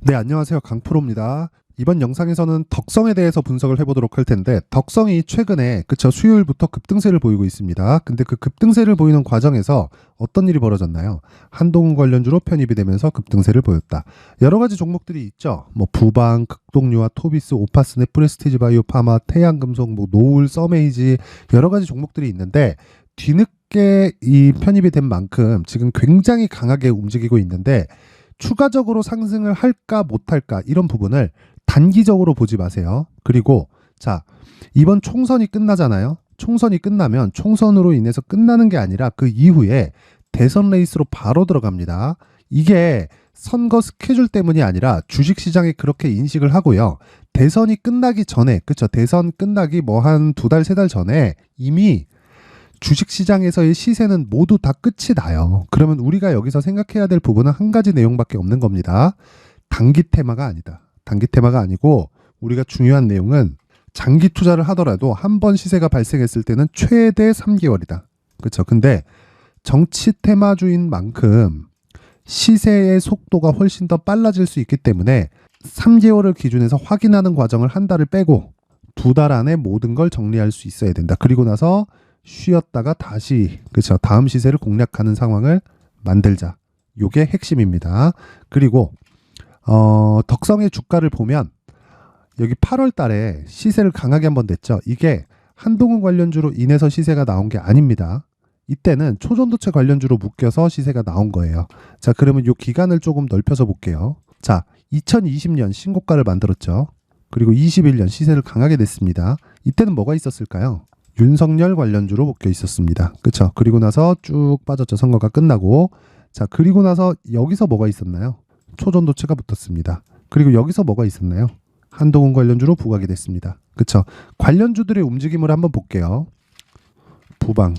네, 안녕하세요. 강프로입니다. 이번 영상에서는 덕성에 대해서 분석을 해보도록 할 텐데, 덕성이 최근에 수요일부터 급등세를 보이고 있습니다. 근데 그 급등세를 보이는 과정에서 어떤 일이 벌어졌나요? 한동훈 관련주로 편입이 되면서 급등세를 보였다. 여러 가지 종목들이 있죠. 뭐 부방, 극동유화, 토비스, 오파스넷, 프레스티지바이오, 파마, 태양금속, 뭐 노을, 서메이지 여러 가지 종목들이 있는데 뒤늦게 이 편입이 된 만큼 지금 굉장히 강하게 움직이고 있는데 추가적으로 상승을 할까 못할까 이런 부분을 단기적으로 보지 마세요. 그리고 자, 이번 총선이 끝나잖아요. 총선이 끝나면 총선으로 인해서 끝나는 게 아니라 그 이후에 대선 레이스로 바로 들어갑니다. 이게 선거 스케줄 때문이 아니라 주식시장이 그렇게 인식을 하고요. 대선이 끝나기 전에, 그쵸? 대선 끝나기 뭐 한 두 달, 세 달 전에 이미 주식시장에서의 시세는 모두 다 끝이 나요. 그러면 우리가 여기서 생각해야 될 부분은 한 가지 내용밖에 없는 겁니다. 단기 테마가 아니다. 단기 테마가 아니고 우리가 중요한 내용은 장기 투자를 하더라도 한 번 시세가 발생했을 때는 최대 3개월이다. 그렇죠? 근데 정치 테마주인 만큼 시세의 속도가 훨씬 더 빨라질 수 있기 때문에 3개월을 기준해서 확인하는 과정을 한 달을 빼고 두 달 안에 모든 걸 정리할 수 있어야 된다. 그리고 나서 쉬었다가 다시 다음 시세를 공략하는 상황을 만들자. 요게 핵심입니다. 그리고 덕성의 주가를 보면 여기 8월 달에 시세를 강하게 한번 냈죠. 이게 한동훈 관련주로 인해서 시세가 나온 게 아닙니다. 이때는 초전도체 관련주로 묶여서 시세가 나온 거예요. 자, 그러면 요 기간을 조금 넓혀서 볼게요. 자, 2020년 신고가를 만들었죠. 그리고 21년 시세를 강하게 냈습니다. 이때는 뭐가 있었을까요? 윤석열 관련주로 묶여 있었습니다. 그쵸? 그리고 나서 쭉 빠졌죠. 선거가 끝나고. 자, 그리고 나서 여기서 뭐가 있었나요? 초전도체가 붙었습니다. 그리고 여기서 뭐가 있었나요? 한동훈 관련주로 부각이 됐습니다. 그쵸? 관련주들의 움직임을 한번 볼게요. 부방.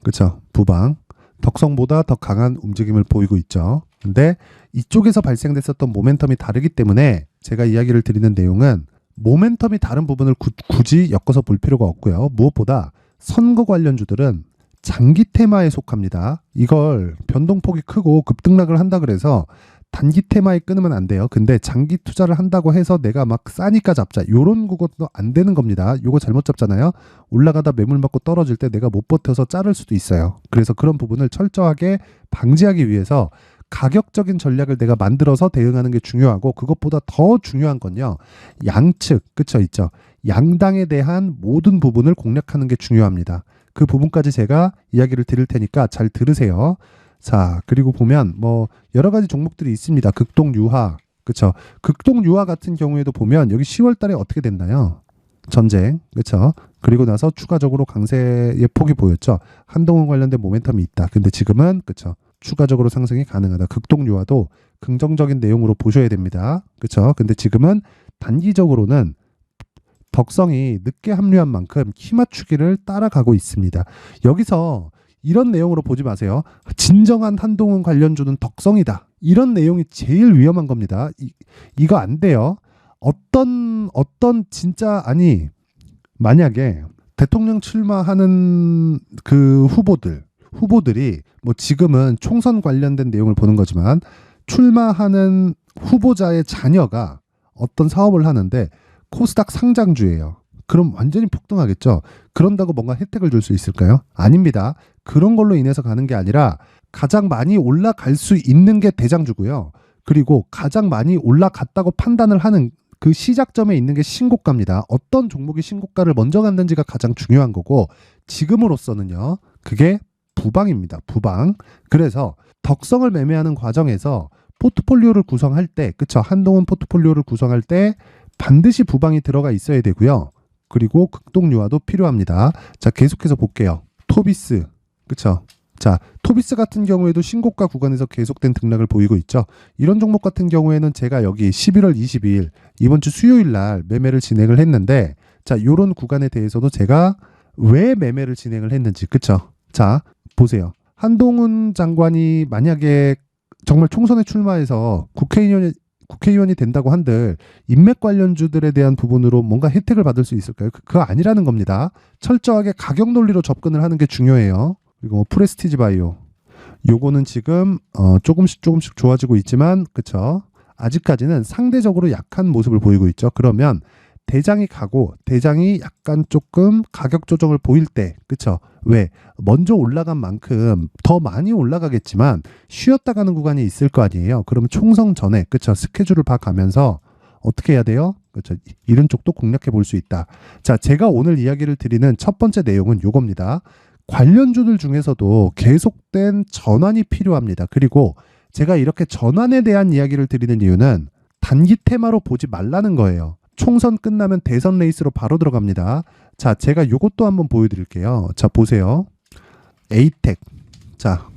그쵸? 부방. 덕성보다 더 강한 움직임을 보이고 있죠. 근데 이쪽에서 발생됐었던 모멘텀이 다르기 때문에 제가 이야기를 드리는 내용은 모멘텀이 다른 부분을 굳이 엮어서 볼 필요가 없고요. 무엇보다 선거 관련주들은 장기 테마에 속합니다. 이걸 변동폭이 크고 급등락을 한다 그래서 단기 테마에 끊으면 안 돼요. 근데 장기 투자를 한다고 해서 내가 막 싸니까 잡자. 요런 것도 안 되는 겁니다. 요거 잘못 잡잖아요. 올라가다 매물 맞고 떨어질 때 내가 못 버텨서 자를 수도 있어요. 그래서 그런 부분을 철저하게 방지하기 위해서 가격적인 전략을 내가 만들어서 대응하는 게 중요하고 그것보다 더 중요한 건요. 양측, 그쵸, 있죠. 양당에 대한 모든 부분을 공략하는 게 중요합니다. 그 부분까지 제가 이야기를 드릴 테니까 잘 들으세요. 자, 그리고 보면 뭐 여러 가지 종목들이 있습니다. 극동유화, 그쵸. 극동유화 같은 경우에도 보면 여기 10월 달에 어떻게 됐나요? 전쟁, 그쵸. 그리고 나서 추가적으로 강세의 폭이 보였죠. 한동훈 관련된 모멘텀이 있다. 근데 지금은, 그쵸. 추가적으로 상승이 가능하다. 극동유화도 긍정적인 내용으로 보셔야 됩니다. 그쵸. 근데 지금은 단기적으로는 덕성이 늦게 합류한 만큼 키 맞추기를 따라가고 있습니다. 여기서 이런 내용으로 보지 마세요. 진정한 한동훈 관련주는 덕성이다. 이런 내용이 제일 위험한 겁니다. 이거 안 돼요. 어떤 진짜 아니 만약에 대통령 출마하는 그 후보들이 뭐 지금은 총선 관련된 내용을 보는 거지만 출마하는 후보자의 자녀가 어떤 사업을 하는데 코스닥 상장주예요. 그럼 완전히 폭등하겠죠. 그런다고 뭔가 혜택을 줄 수 있을까요? 아닙니다. 그런 걸로 인해서 가는 게 아니라 가장 많이 올라갈 수 있는 게 대장주고요. 그리고 가장 많이 올라갔다고 판단을 하는 그 시작점에 있는 게 신고가입니다. 어떤 종목이 신고가를 먼저 갔는지가 가장 중요한 거고 지금으로서는요. 그게 부방입니다. 부방. 그래서 덕성을 매매하는 과정에서 포트폴리오를 구성할 때, 그쵸? 한동훈 포트폴리오를 구성할 때 반드시 부방이 들어가 있어야 되고요. 그리고 극동유화도 필요합니다. 자, 계속해서 볼게요. 토비스, 그쵸? 자, 토비스 같은 경우에도 신고가 구간에서 계속된 등락을 보이고 있죠. 이런 종목 같은 경우에는 제가 여기 11월 22일 이번 주 수요일 날 매매를 진행을 했는데 자, 요런 구간에 대해서도 제가 왜 매매를 진행을 했는지, 그쵸? 자, 보세요. 한동훈 장관이 만약에 정말 총선에 출마해서 국회의원이 된다고 한들 인맥 관련주들에 대한 부분으로 뭔가 혜택을 받을 수 있을까요? 그거 아니라는 겁니다. 철저하게 가격 논리로 접근을 하는 게 중요해요. 그리고 뭐 프레스티지 바이오 요거는 지금 조금씩 좋아지고 있지만 그쵸? 아직까지는 상대적으로 약한 모습을 보이고 있죠. 그러면 대장이 가고 대장이 약간 조금 가격 조정을 보일 때, 그쵸? 왜? 먼저 올라간 만큼 더 많이 올라가겠지만 쉬었다 가는 구간이 있을 거 아니에요. 그럼 총성 전에, 그쵸? 스케줄을 봐가면서 어떻게 해야 돼요? 그쵸? 이런 쪽도 공략해 볼 수 있다. 자, 제가 오늘 이야기를 드리는 첫 번째 내용은 요겁니다. 관련주들 중에서도 계속된 전환이 필요합니다. 그리고 제가 이렇게 전환에 대한 이야기를 드리는 이유는 단기 테마로 보지 말라는 거예요. 총선 끝나면 대선 레이스로 바로 들어갑니다. 자, 제가 요것도 한번 보여드릴게요. 자, 보세요. 에이텍. 자,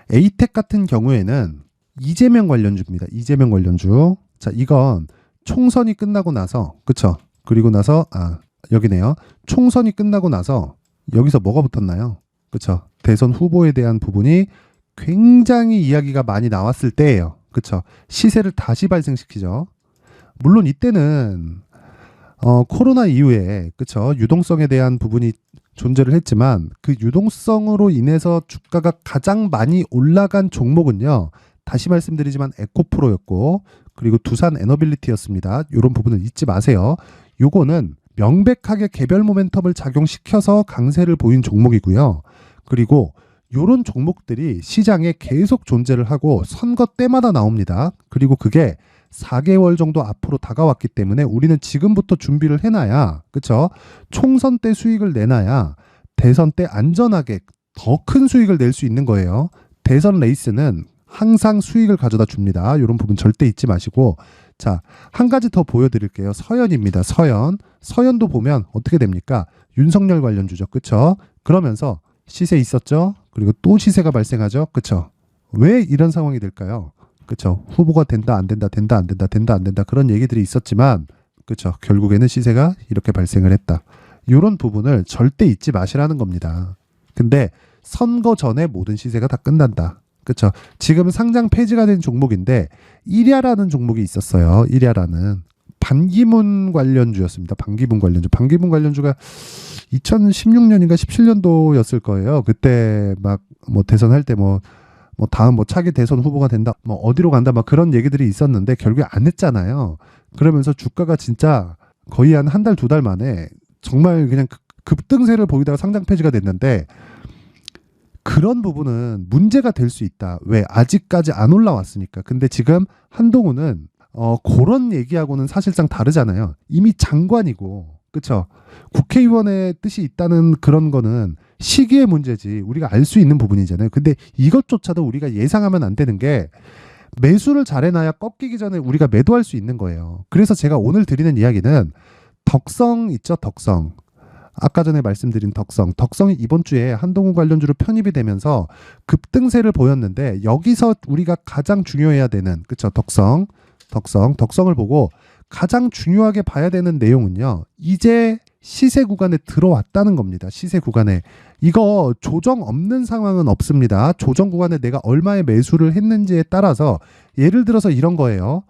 에이텍 같은 경우에는 이재명 관련주입니다. 이재명 관련주. 자, 이건 총선이 끝나고 나서, 그쵸? 그리고 나서, 여기네요. 총선이 끝나고 나서 여기서 뭐가 붙었나요? 그쵸? 대선 후보에 대한 부분이 굉장히 이야기가 많이 나왔을 때예요. 그쵸? 시세를 다시 발생시키죠. 물론 이때는 코로나 이후에, 그쵸? 유동성에 대한 부분이 존재를 했지만 그 유동성으로 인해서 주가가 가장 많이 올라간 종목은요. 다시 말씀드리지만 에코프로였고, 그리고 두산 에너빌리티였습니다. 이런 부분은 잊지 마세요. 요거는 명백하게 개별 모멘텀을 작용시켜서 강세를 보인 종목이고요. 그리고 요런 종목들이 시장에 계속 존재를 하고 선거 때마다 나옵니다. 그리고 그게 4개월 정도 앞으로 다가왔기 때문에 우리는 지금부터 준비를 해놔야, 그쵸? 총선 때 수익을 내놔야 대선 때 안전하게 더 큰 수익을 낼 수 있는 거예요. 대선 레이스는 항상 수익을 가져다 줍니다. 이런 부분 절대 잊지 마시고. 자, 한 가지 더 보여드릴게요. 서현입니다. 서현. 서현도 보면 어떻게 됩니까? 윤석열 관련주죠. 그쵸? 그러면서 시세 있었죠? 그리고 또 시세가 발생하죠? 그쵸? 왜 이런 상황이 될까요? 그쵸? 후보가 된다, 안 된다, 된다, 안 된다, 된다, 안 된다. 그런 얘기들이 있었지만, 그쵸? 결국에는 시세가 이렇게 발생을 했다. 이런 부분을 절대 잊지 마시라는 겁니다. 근데 선거 전에 모든 시세가 다 끝난다. 그쵸? 지금 상장 폐지가 된 종목인데, 일야라는 종목이 있었어요. 일야라는. 반기문 관련주였습니다. 반기문 관련주. 반기문 관련주가 2016년인가 17년도였을 거예요. 그때 막 뭐 대선 할 때 다음 차기 대선 후보가 된다, 어디로 간다, 막 그런 얘기들이 있었는데 결국에 안 했잖아요. 그러면서 주가가 진짜 거의 한 달, 두 달 만에 정말 그냥 급등세를 보이다가 상장 폐지가 됐는데 그런 부분은 문제가 될 수 있다. 왜? 아직까지 안 올라왔으니까. 근데 지금 한동훈은 그런 얘기하고는 사실상 다르잖아요. 이미 장관이고, 그쵸? 국회의원의 뜻이 있다는 그런 거는 시기의 문제지 우리가 알 수 있는 부분이잖아요. 근데 이것조차도 우리가 예상하면 안 되는 게 매수를 잘해놔야 꺾이기 전에 우리가 매도할 수 있는 거예요. 그래서 제가 오늘 드리는 이야기는 덕성 있죠? 덕성. 아까 전에 말씀드린 덕성. 덕성이 이번 주에 한동훈 관련주로 편입이 되면서 급등세를 보였는데 여기서 우리가 가장 중요해야 되는, 그쵸? 덕성을 보고 가장 중요하게 봐야 되는 내용은요. 이제 시세 구간에 들어왔다는 겁니다. 시세 구간에. 이거 조정 없는 상황은 없습니다. 조정 구간에 내가 얼마의 매수를 했는지에 따라서 예를 들어서 이런 거예요.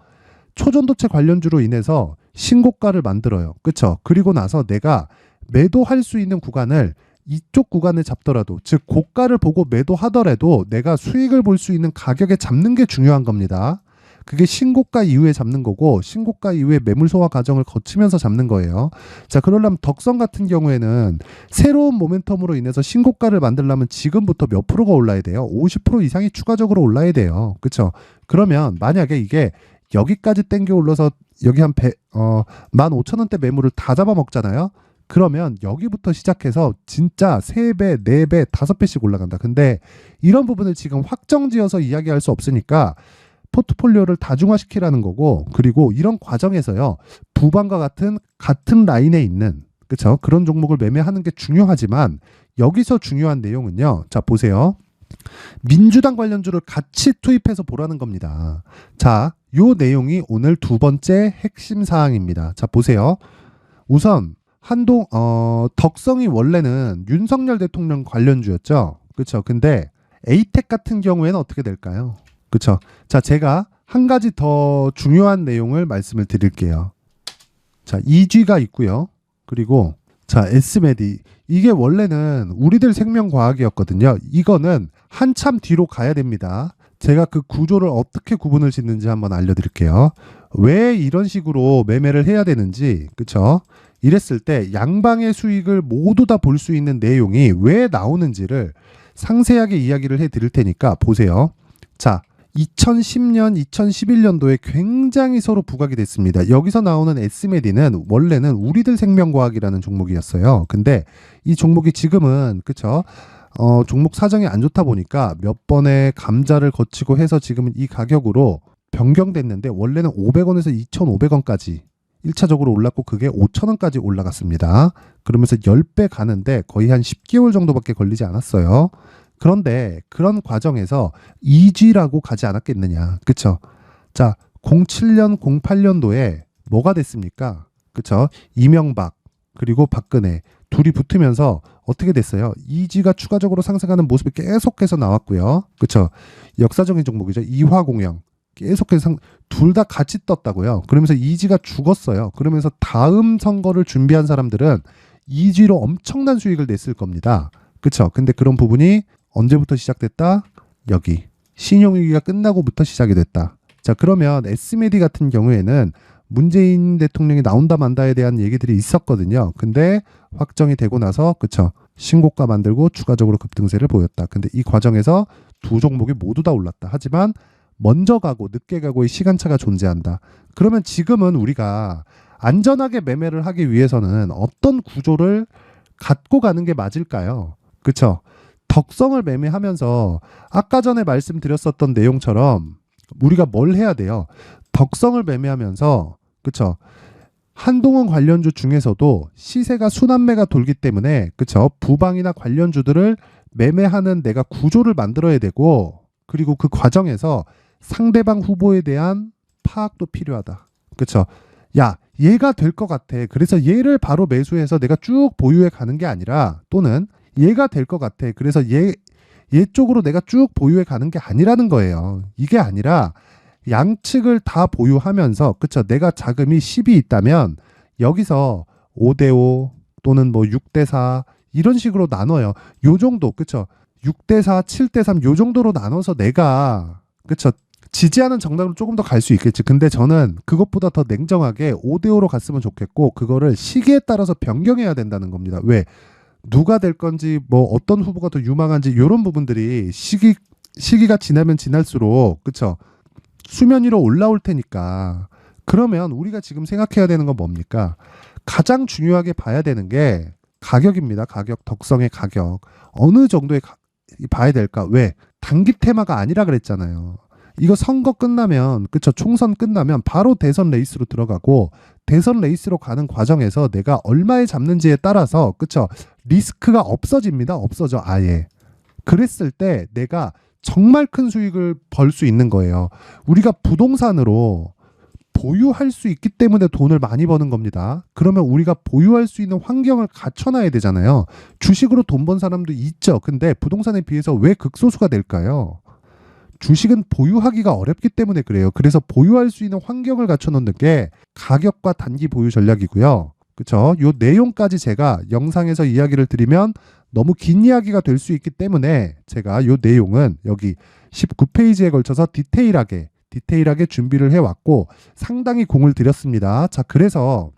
초전도체 관련주로 인해서 신고가를 만들어요. 그쵸? 그리고 나서 내가 매도할 수 있는 구간을 이쪽 구간을 잡더라도, 즉 고가를 보고 매도하더라도 내가 수익을 볼 수 있는 가격에 잡는 게 중요한 겁니다. 그게 신고가 이후에 잡는 거고 신고가 이후에 매물 소화 과정을 거치면서 잡는 거예요. 자, 그러려면 덕성 같은 경우에는 새로운 모멘텀으로 인해서 신고가를 만들려면 지금부터 몇 프로가 올라야 돼요? 50% 이상이 추가적으로 올라야 돼요. 그렇죠? 그러면 만약에 이게 여기까지 땡겨 올라서 여기 한 15,000원대 매물을 다 잡아먹잖아요. 그러면 여기부터 시작해서 진짜 3배, 4배, 5배씩 올라간다. 근데 이런 부분을 지금 확정지어서 이야기할 수 없으니까 포트폴리오를 다중화시키라는 거고, 그리고 이런 과정에서요, 부방과 같은 라인에 있는, 그쵸? 그런 종목을 매매하는 게 중요하지만 여기서 중요한 내용은요. 자, 보세요. 민주당 관련주를 같이 투입해서 보라는 겁니다. 자, 요 내용이 오늘 두 번째 핵심 사항입니다. 자, 보세요. 우선 덕성이 원래는 윤석열 대통령 관련주였죠. 그쵸? 근데 에이텍 같은 경우에는 어떻게 될까요? 그쵸? 자, 제가 한 가지 더 중요한 내용을 말씀을 드릴게요. 자, EG가 있고요. 그리고 자, S메디. 이게 원래는 우리들 생명과학이었거든요. 이거는 한참 뒤로 가야 됩니다. 제가 그 구조를 어떻게 구분을 짓는지 한번 알려드릴게요. 왜 이런 식으로 매매를 해야 되는지, 그쵸? 이랬을 때 양방의 수익을 모두 다 볼 수 있는 내용이 왜 나오는지를 상세하게 이야기를 해 드릴 테니까 보세요. 자, 2010년, 2011년도에 굉장히 서로 부각이 됐습니다. 여기서 나오는 S메디는 원래는 우리들 생명과학이라는 종목이었어요. 근데 이 종목이 지금은, 그쵸? 종목 사정이 안 좋다 보니까 몇 번의 감자를 거치고 해서 지금은 이 가격으로 변경됐는데 원래는 500원에서 2,500원까지 1차적으로 올랐고 그게 5,000원까지 올라갔습니다. 그러면서 10배 가는데 거의 한 10개월 정도밖에 걸리지 않았어요. 그런데 그런 과정에서 2G라고 가지 않았겠느냐. 그쵸? 자, 07년, 08년도에 뭐가 됐습니까? 그쵸? 이명박, 그리고 박근혜 둘이 붙으면서 어떻게 됐어요? 2G가 추가적으로 상승하는 모습이 계속해서 나왔고요. 그쵸? 역사적인 종목이죠. 이화공영. 계속해서 둘 다 같이 떴다고요. 그러면서 2G가 죽었어요. 그러면서 다음 선거를 준비한 사람들은 2G로 엄청난 수익을 냈을 겁니다. 그쵸? 근데 그런 부분이 언제부터 시작됐다? 여기. 신용위기가 끝나고부터 시작이 됐다. 자, 그러면 S메디 같은 경우에는 문재인 대통령이 나온다 만다에 대한 얘기들이 있었거든요. 근데 확정이 되고 나서, 그쵸? 신고가 만들고 추가적으로 급등세를 보였다. 근데 이 과정에서 두 종목이 모두 다 올랐다. 하지만 먼저 가고 늦게 가고의 시간차가 존재한다. 그러면 지금은 우리가 안전하게 매매를 하기 위해서는 어떤 구조를 갖고 가는 게 맞을까요? 그쵸? 덕성을 매매하면서 아까 전에 말씀드렸었던 내용처럼 우리가 뭘 해야 돼요? 덕성을 매매하면서, 그쵸? 한동훈 관련주 중에서도 시세가 순환매가 돌기 때문에, 그쵸? 부방이나 관련주들을 매매하는 내가 구조를 만들어야 되고, 그리고 그 과정에서 상대방 후보에 대한 파악도 필요하다. 그쵸? 야, 얘가 될 것 같아. 그래서 얘를 바로 매수해서 내가 쭉 보유해 가는 게 아니라, 또는 얘가 될 것 같아. 그래서 얘 쪽으로 내가 쭉 보유해 가는 게 아니라는 거예요. 이게 아니라 양측을 다 보유하면서, 그쵸? 내가 자금이 10이 있다면 여기서 5대5 또는 뭐 6대4 이런 식으로 나눠요. 요 정도, 그쵸? 6대4, 7대3 요 정도로 나눠서 내가, 그쵸? 지지하는 정당으로 조금 더 갈 수 있겠지. 근데 저는 그것보다 더 냉정하게 5대5로 갔으면 좋겠고, 그거를 시기에 따라서 변경해야 된다는 겁니다. 왜? 누가 될 건지, 뭐 어떤 후보가 더 유망한지 이런 부분들이 시기가 지나면 지날수록, 그쵸? 수면 위로 올라올 테니까. 그러면 우리가 지금 생각해야 되는 건 뭡니까? 가장 중요하게 봐야 되는 게 가격입니다. 가격, 덕성의 가격. 어느 정도에 봐야 될까? 왜? 단기 테마가 아니라 그랬잖아요. 이거 선거 끝나면, 그쵸? 총선 끝나면 바로 대선 레이스로 들어가고, 대선 레이스로 가는 과정에서 내가 얼마에 잡는지에 따라서, 그쵸? 리스크가 없어집니다. 없어져, 아예. 그랬을 때 내가 정말 큰 수익을 벌 수 있는 거예요. 우리가 부동산으로 보유할 수 있기 때문에 돈을 많이 버는 겁니다. 그러면 우리가 보유할 수 있는 환경을 갖춰놔야 되잖아요. 주식으로 돈 번 사람도 있죠. 근데 부동산에 비해서 왜 극소수가 될까요? 주식은 보유하기가 어렵기 때문에 그래요. 그래서 보유할 수 있는 환경을 갖춰놓는 게 가격과 단기 보유 전략이고요. 그쵸? 요 내용까지 제가 영상에서 이야기를 드리면 너무 긴 이야기가 될 수 있기 때문에 제가 요 내용은 여기 19페이지에 걸쳐서 디테일하게 준비를 해왔고 상당히 공을 들였습니다. 자, 그래서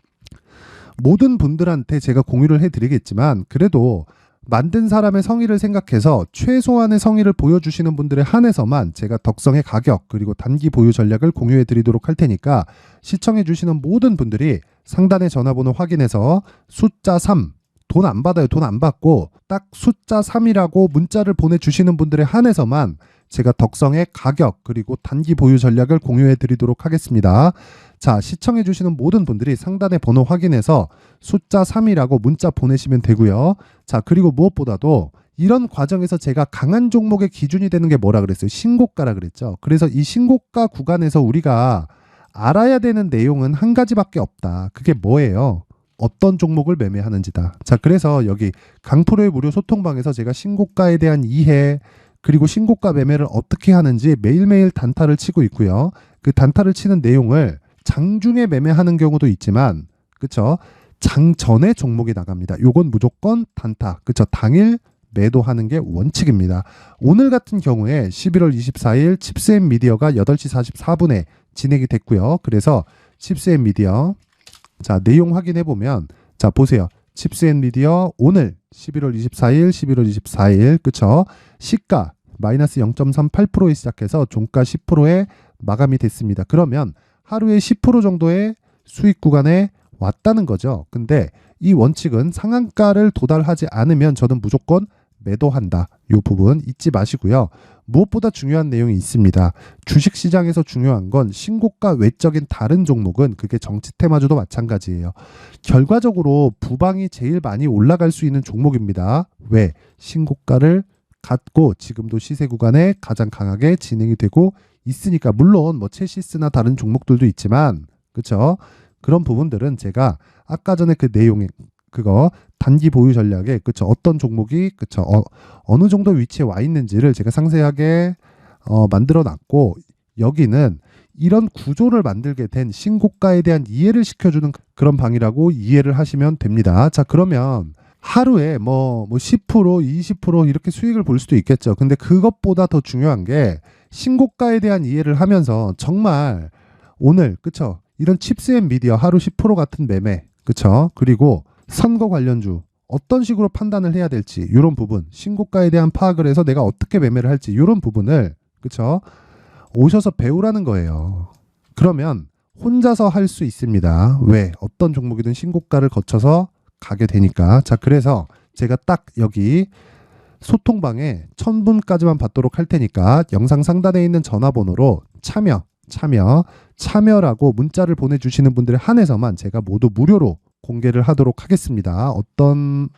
모든 분들한테 제가 공유를 해드리겠지만 그래도 만든 사람의 성의를 생각해서 최소한의 성의를 보여주시는 분들에 한해서만 제가 덕성의 가격 그리고 단기 보유 전략을 공유해 드리도록 할 테니까 시청해 주시는 모든 분들이 상단의 전화번호 확인해서 숫자 3 돈 안 받아요. 돈 안 받고 딱 숫자 3이라고 문자를 보내주시는 분들에 한해서만 제가 덕성의 가격 그리고 단기 보유 전략을 공유해 드리도록 하겠습니다. 자, 시청해 주시는 모든 분들이 상단의 번호 확인해서 숫자 3이라고 문자 보내시면 되고요. 자, 그리고 무엇보다도 이런 과정에서 제가 강한 종목의 기준이 되는 게 뭐라 그랬어요? 신고가라 그랬죠. 그래서 이 신고가 구간에서 우리가 알아야 되는 내용은 한 가지밖에 없다. 그게 뭐예요? 어떤 종목을 매매하는지다. 자, 그래서 여기 강프로의 무료 소통방에서 제가 신고가에 대한 이해 그리고 신고가 매매를 어떻게 하는지 매일매일 단타를 치고 있고요. 그 단타를 치는 내용을 장중에 매매하는 경우도 있지만, 그쵸? 장 전에 종목이 나갑니다. 요건 무조건 단타, 그쵸? 당일 매도하는 게 원칙입니다. 오늘 같은 경우에 11월 24일 칩스앤미디어가 8시 44분에 진행이 됐고요. 그래서 칩스앤미디어 자 내용 확인해 보면 자 보세요. 칩스앤미디어 오늘 11월 24일 그쵸? 시가 마이너스 0.38%에 시작해서 종가 10%에 마감이 됐습니다. 그러면 하루에 10% 정도의 수익 구간에 왔다는 거죠. 근데 이 원칙은 상한가를 도달하지 않으면 저는 무조건 매도한다. 이 부분 잊지 마시고요. 무엇보다 중요한 내용이 있습니다. 주식시장에서 중요한 건 신고가 외적인 다른 종목은 그게 정치 테마주도 마찬가지예요. 결과적으로 부방이 제일 많이 올라갈 수 있는 종목입니다. 왜? 신고가를 갖고 지금도 시세 구간에 가장 강하게 진행이 되고 있으니까 물론 뭐 체시스나 다른 종목들도 있지만 그쵸? 그런 부분들은 제가 아까 전에 그 내용에 그거 단기 보유 전략에 그쵸 어떤 종목이 그쵸 어느 정도 위치에 와 있는지를 제가 상세하게 만들어 놨고 여기는 이런 구조를 만들게 된 신고가에 대한 이해를 시켜주는 그런 방이라고 이해를 하시면 됩니다. 자 그러면 하루에 뭐 10%, 20% 이렇게 수익을 볼 수도 있겠죠. 근데 그것보다 더 중요한 게 신고가에 대한 이해를 하면서 정말 오늘 그쵸 이런 칩스앤미디어 하루 10% 같은 매매 그쵸 그리고 선거 관련주 어떤 식으로 판단을 해야 될지 이런 부분 신고가에 대한 파악을 해서 내가 어떻게 매매를 할지 이런 부분을 그쵸 오셔서 배우라는 거예요. 그러면 혼자서 할 수 있습니다. 왜? 어떤 종목이든 신고가를 거쳐서 가게 되니까. 자 그래서 제가 딱 여기 소통방에 1000분까지만 받도록 할 테니까 영상 상단에 있는 전화번호로 참여라고 문자를 보내주시는 분들에 한해서만 제가 모두 무료로 공개를 하도록 하겠습니다. 어떤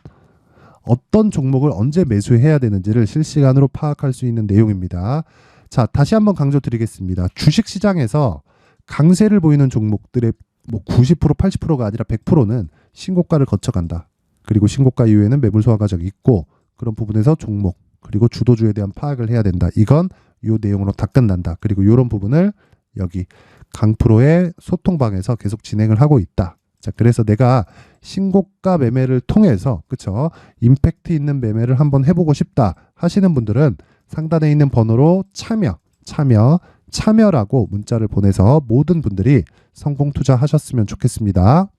종목을 언제 매수해야 되는지를 실시간으로 파악할 수 있는 내용입니다. 자, 다시 한번 강조드리겠습니다. 주식시장에서 강세를 보이는 종목들의 뭐 90%, 80%가 아니라 100%는 신고가를 거쳐간다. 그리고 신고가 이후에는 매물 소화 과정이 있고 그런 부분에서 종목 그리고 주도주에 대한 파악을 해야 된다. 이건 이 내용으로 다 끝난다. 그리고 이런 부분을 여기 강프로의 소통방에서 계속 진행을 하고 있다. 자, 그래서 내가 신고가 매매를 통해서 그쵸 임팩트 있는 매매를 한번 해보고 싶다 하시는 분들은 상단에 있는 번호로 참여라고 문자를 보내서 모든 분들이 성공 투자하셨으면 좋겠습니다.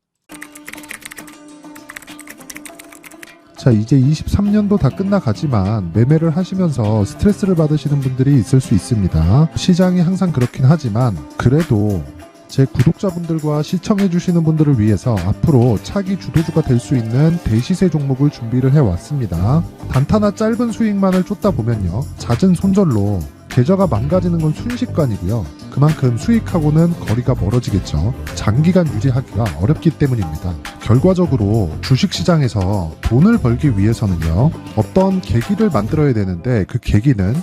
자, 이제 23년도 다 끝나가지만 매매를 하시면서 스트레스를 받으시는 분들이 있을 수 있습니다. 시장이 항상 그렇긴 하지만 그래도 제 구독자분들과 시청해주시는 분들을 위해서 앞으로 차기 주도주가 될 수 있는 대시세 종목을 준비를 해왔습니다. 단타나 짧은 수익만을 쫓다 보면요 잦은 손절로 계좌가 망가지는 건 순식간이고요. 그만큼 수익하고는 거리가 멀어지겠죠. 장기간 유지하기가 어렵기 때문입니다. 결과적으로 주식시장에서 돈을 벌기 위해서는요 어떤 계기를 만들어야 되는데 그 계기는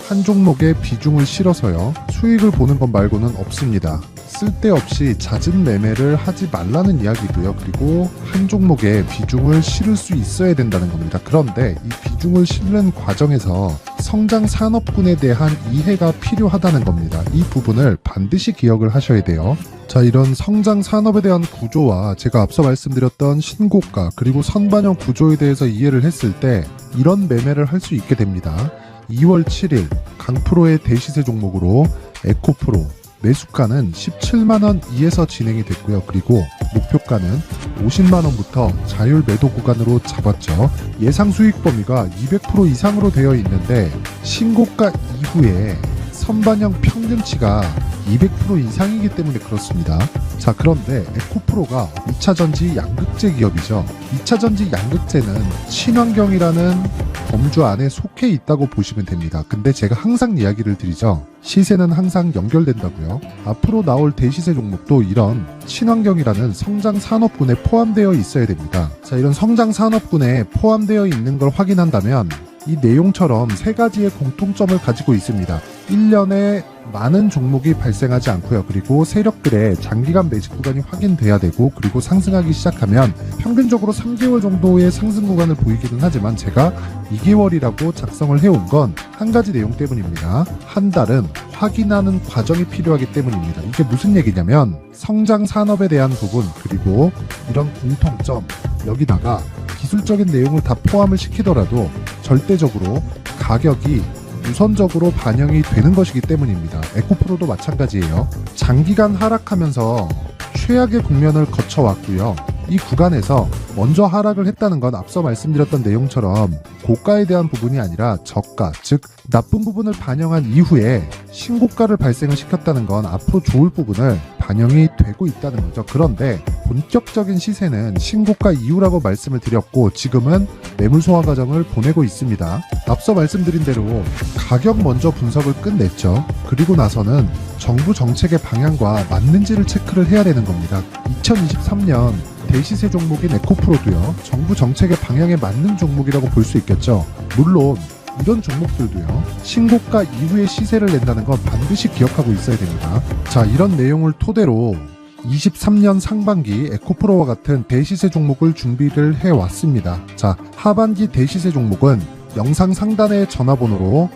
한 종목에 비중을 실어서요 수익을 보는 것 말고는 없습니다. 쓸데없이 잦은 매매를 하지 말라는 이야기고요. 그리고 한 종목에 비중을 실을 수 있어야 된다는 겁니다. 그런데 이 비중을 실는 과정에서 성장 산업군에 대한 이해가 필요하다는 겁니다. 이 부분을 반드시 기억을 하셔야 돼요. 자, 이런 성장 산업에 대한 구조와 제가 앞서 말씀드렸던 신고가 그리고 선반영 구조에 대해서 이해를 했을 때 이런 매매를 할 수 있게 됩니다. 2월 7일 강프로의 대시세 종목으로 에코프로 매수가는 17만원 이에서 진행이 됐고요. 그리고 목표가는 50만원부터 자율 매도 구간으로 잡았죠. 예상 수익 범위가 200% 이상으로 되어 있는데 신고가 이후에 선반영 평균치가 200% 이상이기 때문에 그렇습니다. 자, 그런데 에코프로가 2차전지 양극재 기업이죠. 2차전지 양극재는 친환경이라는 범주 안에 속해 있다고 보시면 됩니다. 근데 제가 항상 이야기를 드리죠. 시세는 항상 연결된다고요. 앞으로 나올 대시세 종목도 이런 친환경이라는 성장 산업군에 포함되어 있어야 됩니다. 자, 이런 성장 산업군에 포함되어 있는 걸 확인한다면 이 내용처럼 세 가지의 공통점을 가지고 있습니다. 1년에 많은 종목이 발생하지 않고요. 그리고 세력들의 장기간 매집 구간이 확인돼야 되고 그리고 상승하기 시작하면 평균적으로 3개월 정도의 상승 구간을 보이기는 하지만 제가 2개월이라고 작성을 해온 건 한 가지 내용 때문입니다. 한 달은 확인하는 과정이 필요하기 때문입니다. 이게 무슨 얘기냐면 성장 산업에 대한 부분 그리고 이런 공통점 여기다가 기술적인 내용을 다 포함을 시키더라도 절대적으로 가격이 우선적으로 반영이 되는 것이기 때문입니다. 에코프로도 마찬가지예요. 장기간 하락하면서 최악의 국면을 거쳐왔고요. 이 구간에서 먼저 하락을 했다는 건 앞서 말씀드렸던 내용처럼 고가에 대한 부분이 아니라 저가, 즉 나쁜 부분을 반영한 이후에 신고가를 발생을 시켰다는 건 앞으로 좋을 부분을 반영이 되고 있다는 거죠. 그런데 본격적인 시세는 신고가 이후라고 말씀을 드렸고 지금은 매물 소화 과정을 보내고 있습니다. 앞서 말씀드린 대로 가격 먼저 분석을 끝냈죠. 그리고 나서는 정부 정책의 방향과 맞는지를 체크를 해야 되는 겁니다. 2023년 대시세 종목인 에코프로도요, 정부 정책의 방향에 맞는 종목이라고 볼 수 있겠죠. 물론 이런 종목들도요, 신고가 이후에 시세를 낸다는 건 반드시 기억하고 있어야 됩니다. 자, 이런 내용을 토대로 23년 상반기 에코프로와 같은 대시세 종목을 준비를 해왔습니다. 자, 하반기 대시세 종목은 영상 상단의 전화번호로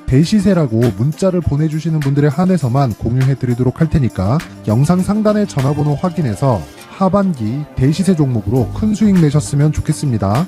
대시세라고 문자를 보내주시는 분들에 한해서만 공유해드리도록 할 테니까 영상 상단의 전화번호 확인해서 하반기 대시세 종목으로 큰 수익 내셨으면 좋겠습니다.